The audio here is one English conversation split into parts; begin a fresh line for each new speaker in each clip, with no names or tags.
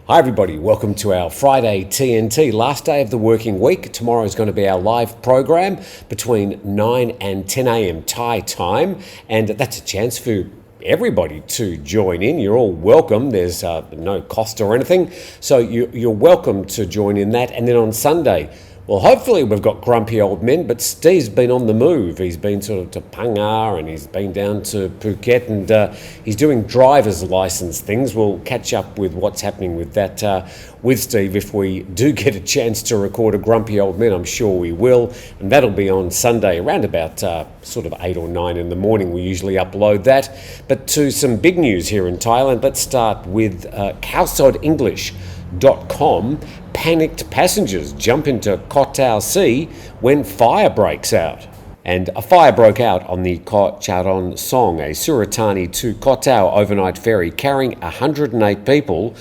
Hi everybody, welcome to our Friday TNT, last day of the working week. Tomorrow is going to be our live program between 9 and 10 a.m. Thai time, and that's a chance for everybody to join in. You're all welcome. There's no cost or anything, so you're welcome to join in that. And then on Sunday, well, hopefully we've got grumpy old men, but Steve's been on the move. He's been sort of to Panga and he's been down to Phuket and he's doing driver's license things. We'll catch up with what's happening with that with Steve if we do get a chance to record a grumpy old men. I'm sure we will. And that'll be on Sunday around about sort of 8 or 9 in the morning. We usually upload that. But to some big news here in Thailand, let's start with cowsodenglish.com. Panicked passengers jump into Koh Tao Sea when fire breaks out. And a fire broke out on the Koh Tao Song, a Suratani to Koh Tao overnight ferry carrying 108 people,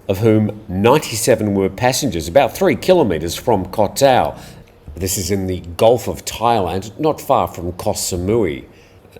of whom 97 were passengers, about 3 kilometres from Koh Tao. This is in the Gulf of Thailand, not far from Koh Samui.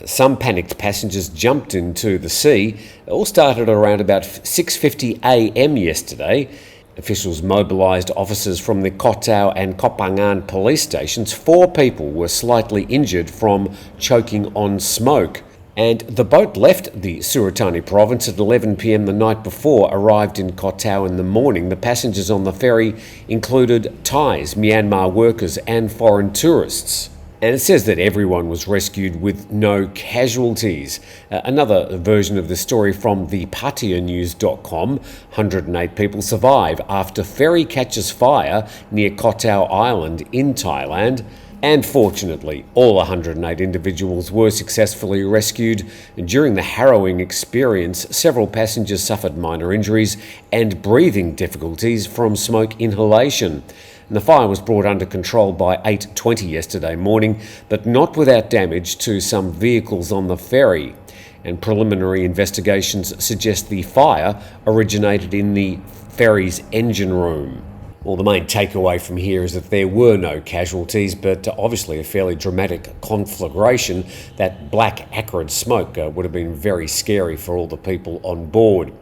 Some panicked passengers jumped into the sea. It all started around about 6:50 a.m. yesterday. Officials mobilised officers from the Koh Tao and Koh Phangan police stations. 4 people were slightly injured from choking on smoke. And the boat left the Suratani province at 11 p.m. the night before, arrived in Koh Tao in the morning. The passengers on the ferry included Thais, Myanmar workers and foreign tourists. And it says that everyone was rescued with no casualties. Another version of the story from the patianews.com, 108 people survive after ferry catches fire near Koh Tao Island in Thailand. And fortunately, all 108 individuals were successfully rescued. During the harrowing experience, several passengers suffered minor injuries and breathing difficulties from smoke inhalation. And the fire was brought under control by 8:20 yesterday morning, but not without damage to some vehicles on the ferry. And preliminary investigations suggest the fire originated in the ferry's engine room. Well, the main takeaway from here is that there were no casualties, but obviously a fairly dramatic conflagration. That black, acrid smoke would have been very scary for all the people on board.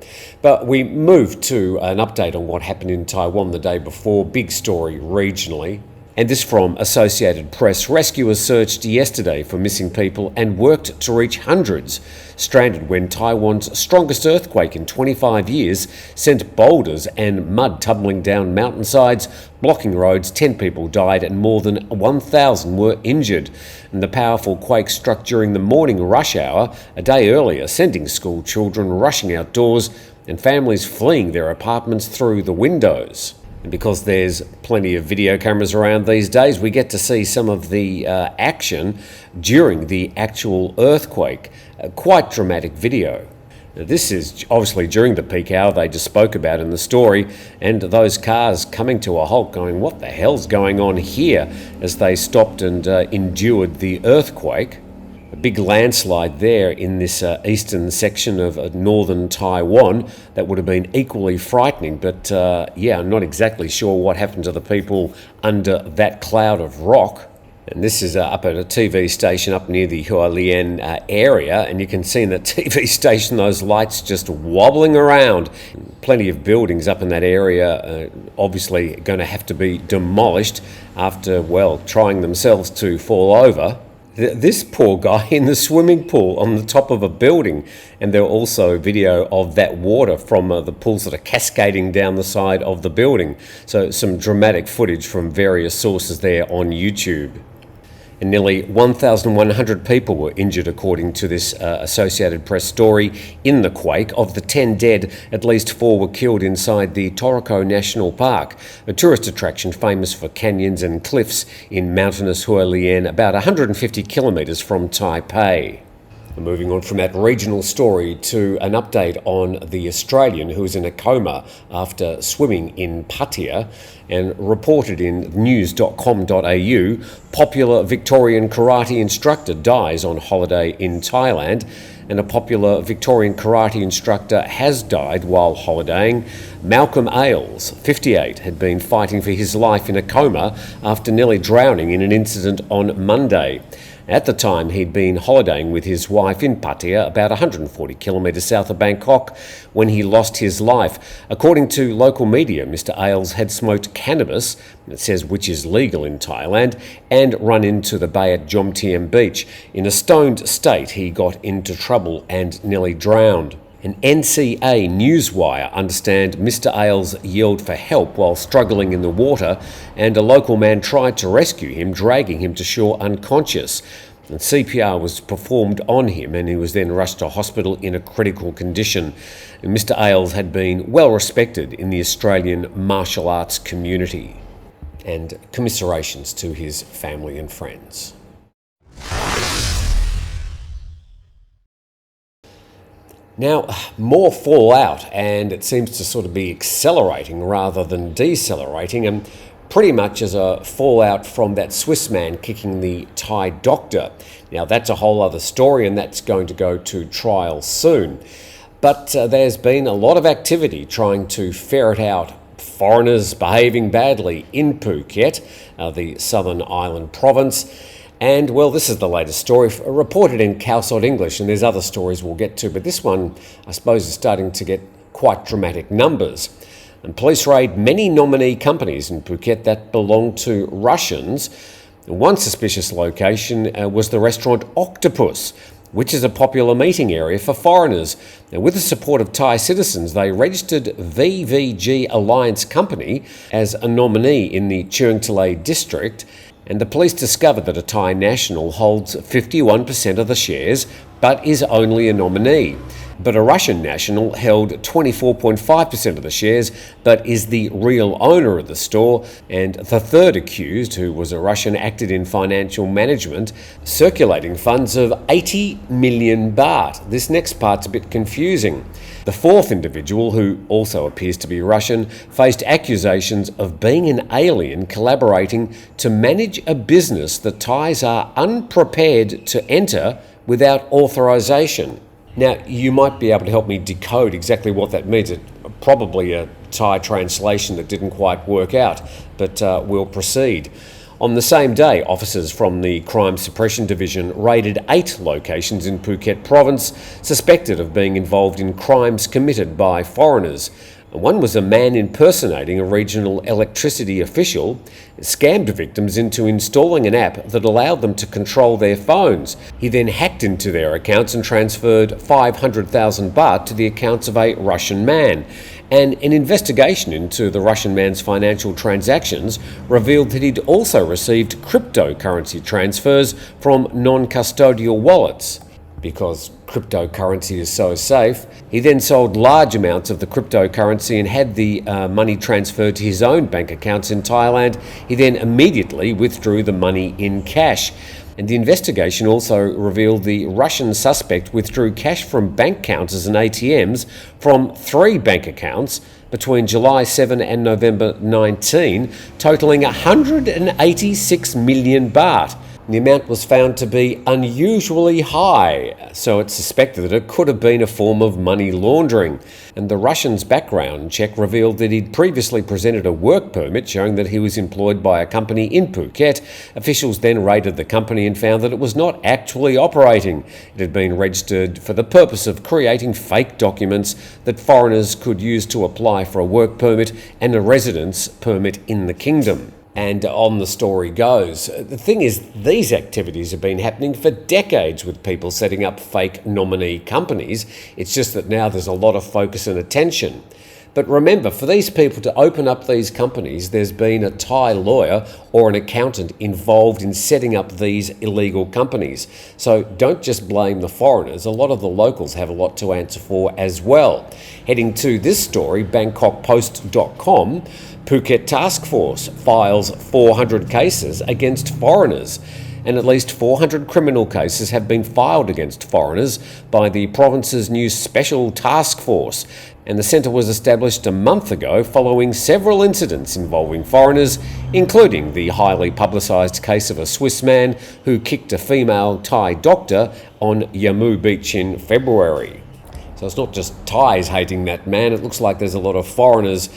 But we move to an update on what happened in Taiwan the day before. Big story regionally. And this from Associated Press. Rescuers searched yesterday for missing people and worked to reach hundreds stranded when Taiwan's strongest earthquake in 25 years sent boulders and mud tumbling down mountainsides, blocking roads. 10 people died and more than 1,000 were injured. And the powerful quake struck during the morning rush hour a day earlier, sending school children rushing outdoors and families fleeing their apartments through the windows. And because there's plenty of video cameras around these days, we get to see some of the action during the actual earthquake. Quite dramatic video. Now, this is obviously during the peak hour they just spoke about in the story, and those cars coming to a halt going, what the hell's going on here, as they stopped and endured the earthquake. A big landslide there in this eastern section of northern Taiwan that would have been equally frightening, but I'm not exactly sure what happened to the people under that cloud of rock. And this is up at a TV station up near the Hualien area, and you can see in the TV station those lights just wobbling around. Plenty of buildings up in that area obviously going to have to be demolished after, trying themselves to fall over. This poor guy in the swimming pool on the top of a building, and there are also video of that water from the pools that are cascading down the side of the building. So some dramatic footage from various sources there on YouTube. And nearly 1,100 people were injured, according to this Associated Press story, in the quake. Of the 10 dead, at least 4 were killed inside the Toroko National Park, a tourist attraction famous for canyons and cliffs in mountainous Hualien, about 150 kilometres from Taipei. Moving on from that regional story to an update on the Australian who is in a coma after swimming in Pattaya, and reported in news.com.au, popular Victorian karate instructor dies on holiday in Thailand, and a popular Victorian karate instructor has died while holidaying. Malcolm Ailes, 58, had been fighting for his life in a coma after nearly drowning in an incident on Monday. At the time, he'd been holidaying with his wife in Pattaya, about 140 kilometres south of Bangkok, when he lost his life. According to local media, Mr Ailes had smoked cannabis, it says which is legal in Thailand, and run into the bay at Jomtien Beach. In a stoned state, he got into trouble and nearly drowned. An NCA newswire understand Mr Ailes yelled for help while struggling in the water, and a local man tried to rescue him, dragging him to shore unconscious. And CPR was performed on him, and he was then rushed to hospital in a critical condition. And Mr Ailes had been well respected in the Australian martial arts community. And commiserations to his family and friends. Now, more fallout, and it seems to sort of be accelerating rather than decelerating, and pretty much as a fallout from that Swiss man kicking the Thai doctor. Now, that's a whole other story, and that's going to go to trial soon. But there's been a lot of activity trying to ferret out foreigners behaving badly in Phuket, the southern island province. And, well, this is the latest story, reported in Khalsot English, and there's other stories we'll get to, but this one, I suppose, is starting to get quite dramatic numbers. And police raid many nominee companies in Phuket that belong to Russians. One suspicious location was the restaurant Octopus, which is a popular meeting area for foreigners. Now, with the support of Thai citizens, they registered VVG Alliance Company as a nominee in the Cheung Talay district, and the police discovered that a Thai national holds 51% of the shares but is only a nominee. But a Russian national held 24.5% of the shares but is the real owner of the store, and the third accused, who was a Russian, acted in financial management, circulating funds of 80 million baht. This next part's a bit confusing. The fourth individual, who also appears to be Russian, faced accusations of being an alien collaborating to manage a business the Thais are unprepared to enter without authorisation. Now, you might be able to help me decode exactly what that means. It's probably a Thai translation that didn't quite work out, but we'll proceed. On the same day, officers from the Crime Suppression Division raided 8 locations in Phuket province suspected of being involved in crimes committed by foreigners. One was a man impersonating a regional electricity official, scammed victims into installing an app that allowed them to control their phones. He then hacked into their accounts and transferred 500,000 baht to the accounts of a Russian man. And an investigation into the Russian man's financial transactions revealed that he'd also received cryptocurrency transfers from non-custodial wallets. Because cryptocurrency is so safe, he then sold large amounts of the cryptocurrency and had the money transferred to his own bank accounts in Thailand. He then immediately withdrew the money in cash. And the investigation also revealed the Russian suspect withdrew cash from bank counters and ATMs from 3 bank accounts between July 7 and November 19, totalling 186 million baht. The amount was found to be unusually high, so it's suspected that it could have been a form of money laundering. And the Russian's background check revealed that he'd previously presented a work permit showing that he was employed by a company in Phuket. Officials then raided the company and found that it was not actually operating. It had been registered for the purpose of creating fake documents that foreigners could use to apply for a work permit and a residence permit in the kingdom. And on the story goes. The thing is, these activities have been happening for decades with people setting up fake nominee companies. It's just that now there's a lot of focus and attention. But remember, for these people to open up these companies, there's been a Thai lawyer or an accountant involved in setting up these illegal companies. So don't just blame the foreigners. A lot of the locals have a lot to answer for as well. Heading to this story, BangkokPost.com, Phuket Task Force files 400 cases against foreigners, and at least 400 criminal cases have been filed against foreigners by the province's new Special Task Force. And the centre was established a month ago following several incidents involving foreigners, including the highly publicised case of a Swiss man who kicked a female Thai doctor on Yamu Beach in February. So it's not just Thais hating that man, it looks like there's a lot of foreigners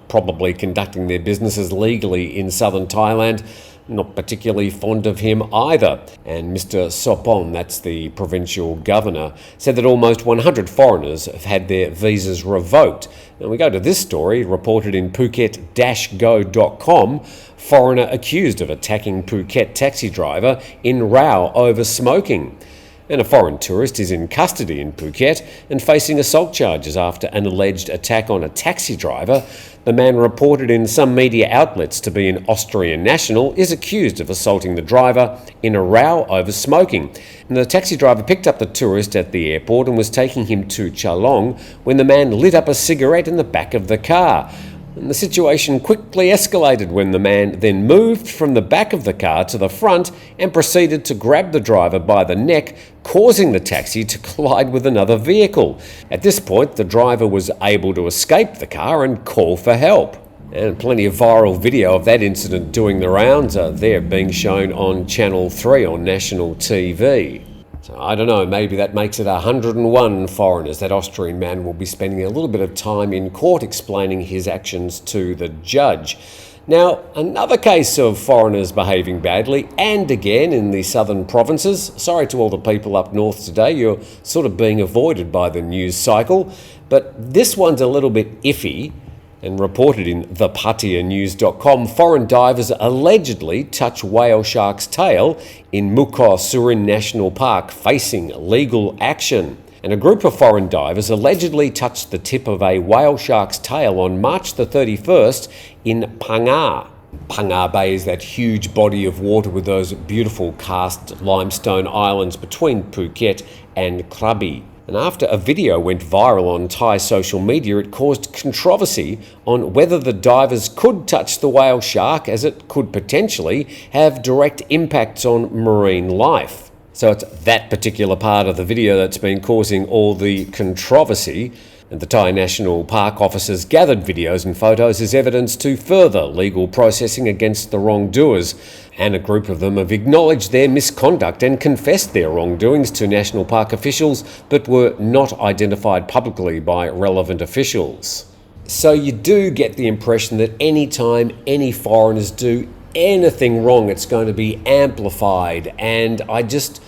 probably conducting their businesses legally in southern Thailand, not particularly fond of him either. And Mr. Sopon, that's the provincial governor, said that almost 100 foreigners have had their visas revoked. Now we go to this story, reported in Phuket-go.com, foreigner accused of attacking Phuket taxi driver in row over smoking. And a foreign tourist is in custody in Phuket and facing assault charges after an alleged attack on a taxi driver. The man, reported in some media outlets to be an Austrian national, is accused of assaulting the driver in a row over smoking. And the taxi driver picked up the tourist at the airport and was taking him to Chalong when the man lit up a cigarette in the back of the car. And the situation quickly escalated when the man then moved from the back of the car to the front and proceeded to grab the driver by the neck, causing the taxi to collide with another vehicle. At this point, the driver was able to escape the car and call for help. And plenty of viral video of that incident doing the rounds are there, being shown on Channel 3 on national TV. So I don't know, maybe that makes it 101 foreigners. That Austrian man will be spending a little bit of time in court explaining his actions to the judge. Now, another case of foreigners behaving badly, and again in the southern provinces. Sorry to all the people up north today, you're sort of being avoided by the news cycle, but this one's a little bit iffy. And reported in thepatianews.com, foreign divers allegedly touch whale shark's tail in Muko Surin National Park, facing legal action. And a group of foreign divers allegedly touched the tip of a whale shark's tail on March the 31st in Pangar. Pangar Bay is that huge body of water with those beautiful cast limestone islands between Phuket and Krabi. And after a video went viral on Thai social media, it caused controversy on whether the divers could touch the whale shark, as it could potentially have direct impacts on marine life. So it's that particular part of the video that's been causing all the controversy. And the Thai National Park officers gathered videos and photos as evidence to further legal processing against the wrongdoers. And a group of them have acknowledged their misconduct and confessed their wrongdoings to National Park officials, but were not identified publicly by relevant officials. So you do get the impression that any time any foreigners do anything wrong, it's going to be amplified. And I just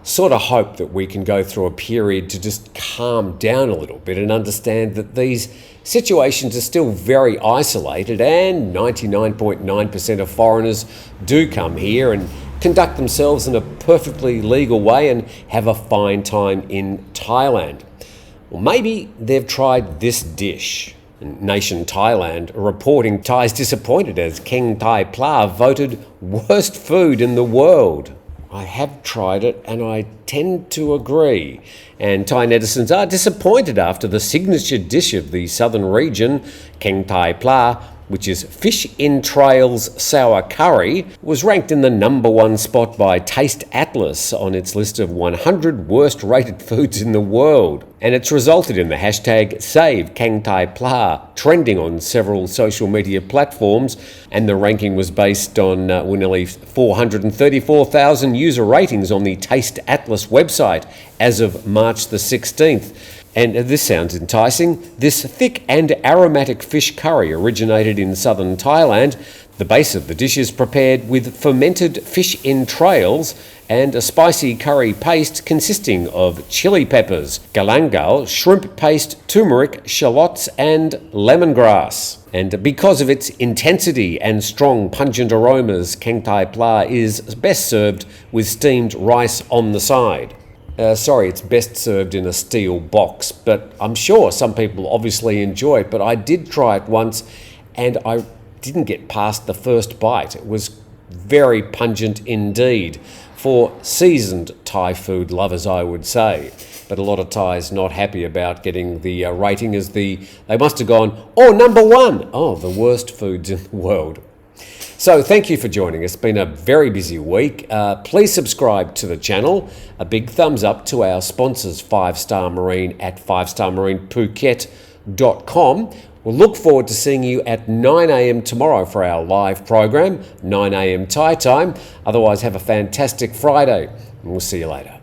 sort of hope that we can go through a period to just calm down a little bit and understand that these situations are still very isolated, and 99.9% of foreigners do come here and conduct themselves in a perfectly legal way and have a fine time in Thailand. Well, maybe they've tried this dish. Nation Thailand reporting Thai's disappointed as Keng Thai Pla voted worst food in the world. I have tried it and I tend to agree. And Thai netizens are disappointed after the signature dish of the southern region, Keng Thai Pla, which is fish entrails sour curry, was ranked in the #1 spot by Taste Atlas on its list of 100 worst rated foods in the world. And it's resulted in the hashtag Save Keng Thai Pla trending on several social media platforms, and the ranking was based on nearly 434,000 user ratings on the Taste Atlas website as of March the 16th. And this sounds enticing. This thick and aromatic fish curry originated in southern Thailand. The base of the dish is prepared with fermented fish entrails and a spicy curry paste consisting of chili peppers, galangal, shrimp paste, turmeric, shallots and lemongrass. And because of its intensity and strong pungent aromas, Keng Thai Pla is best served with steamed rice on the side. It's best served in a steel box, but I'm sure some people obviously enjoy it. But I did try it once and I didn't get past the first bite. It was very pungent indeed for seasoned Thai food lovers, I would say. But a lot of Thais not happy about getting the rating as they must have gone, #1. The worst foods in the world. So thank you for joining us. It's been a very busy week. Please subscribe to the channel. A big thumbs up to our sponsors, 5-Star Marine at 5starmarinephuket.com. We'll look forward to seeing you at 9 a.m. tomorrow for our live program, 9 a.m. Thai time. Otherwise, have a fantastic Friday, and we'll see you later.